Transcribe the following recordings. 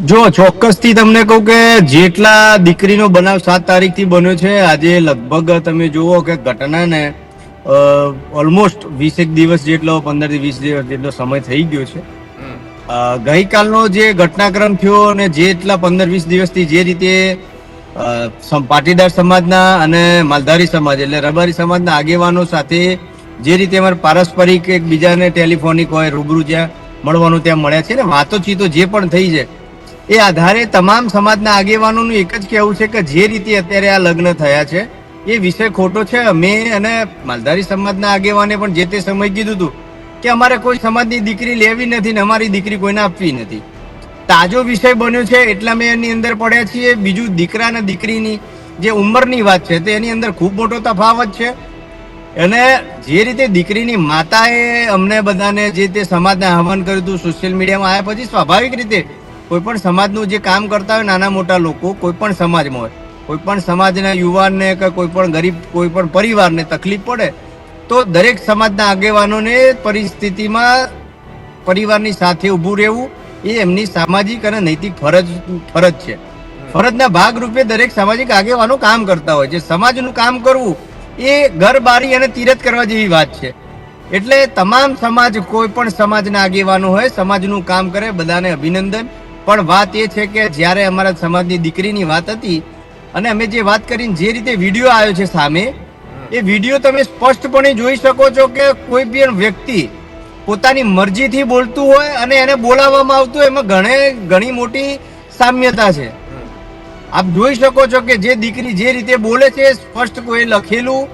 જો ચોક્કસથી તમને કહું કે જેટલા દીકરીનો બનાવ 7 તારીખથી બન્યો છે, આજે લગભગ તમે જુઓ કે ઘટનાને ઓલમોસ્ટ 20 દિવસ જેટલો 15 થી 20 દિવસ જેટલો સમય થઈ ગયો છે. ગઈકાલનો જે ઘટનાક્રમ થયો અને જેટલા 15-20 દિવસથી જે રીતે પાટીદાર સમાજના અને માલધારી સમાજ એટલે રબારી સમાજના આગેવાનો સાથે જે રીતે અમારે પારસ્પરિક એકબીજાને ટેલિફોનિક હોય રૂબરૂ જ્યાં મળવાનું ત્યાં મળ્યા છે ને વાતોચીતો જે પણ થઈ છે એ આધારે તમામ સમાજના આગેવાનોનું એક જ કહેવું છે કે જે રીતે અત્યારે આ લગ્ન થયા છે એ વિષય ખોટો છે. અમે અને માલધારી સમાજના આગેવાને પણ જે તે સમય કીધું હતું કે અમારે કોઈ સમાજની દીકરી લેવી નથી ને અમારી દીકરી કોઈને આપવી નથી. તાજો વિષય બન્યો છે એટલા મેં એની અંદર પડ્યા છીએ. બીજું દીકરા અને દીકરીની જે ઉંમરની વાત છે તો એની અંદર ખૂબ મોટો તફાવત છે. અને જે રીતે દીકરીની માતાએ અમને બધાને જે તે સમાજને આહવાન કર્યું હતું સોશિયલ મીડિયામાં આવ્યા પછી સ્વાભાવિક રીતે કોઈ પણ સમાજનું જે કામ કરતા હોય નાના મોટા લોકો કોઈ પણ સમાજમાં હોય, કોઈ પણ સમાજના યુવાનને કે કોઈ પણ ગરીબ કોઈ પણ પરિવારને તકલીફ પડે તો દરેક સમાજના આગેવાનોને પરિસ્થિતિમાં પરિવારની સાથે ઊભું રહેવું એ એમની સામાજિક અને નૈતિક ફરજ છે. ફરજના ભાગરૂપે દરેક સામાજિક આગેવાનો કામ કરતા હોય છે. સમાજનું કામ કરવું એ ઘર બારી અને તીરથ કરવા જેવી વાત છે. એટલે તમામ સમાજ કોઈ પણ સમાજના આગેવાનો હોય સમાજનું કામ કરે બધાને અભિનંદન. પણ વાત એ છે કે જ્યારે અમારા સમાજની દીકરીની વાત હતી અને અમે જે વાત કરીને જે રીતે વિડીયો આવ્યો છે સામે એ વિડીયો તમે સ્પષ્ટપણે જોઈ શકો છો કે કોઈ પણ વ્યક્તિ પોતાની મરજીથી બોલતું હોય અને એને બોલાવવામાં આવતું હોય એમાં ઘણી મોટી સામ્યતા છે. આપ જોઈ શકો છો કે જે દીકરી જે રીતે બોલે છે સ્પષ્ટ કોઈ લખેલું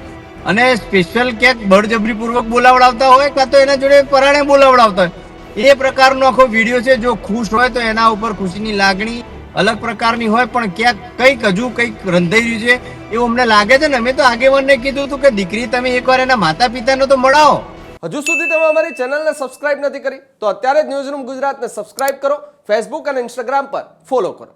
અને સ્પેશિયલ ક્યાંક બળજબરીપૂર્વક બોલાવડાવતા હોય કાં તો એના જોડે પરાણે બોલાવડાવતા હોય એ પ્રકારનો આખો વિડીયો છે. જો ખુશ હોય તો એના ઉપર ખુશીની લાગણી અલગ પ્રકારની હોય પણ ક્યાંક કંઈક હજુ કંઈક રંધાઈ રહ્યું છે એવું અમને લાગે છે ને અમે તો આગેવાનને કીધું હતું કે દીકરી તમે એકવાર એના માતા પિતાને તો મળાવો. હજુ સુધી તમે અમારી ચેનલને સબસ્ક્રાઇબ નથી કરી તો અત્યારે જ ન્યૂઝરૂમ ગુજરાતને સબસ્ક્રાઇબ કરો, ફેસબુક અને ઇન્સ્ટાગ્રામ પર ફોલો કરો.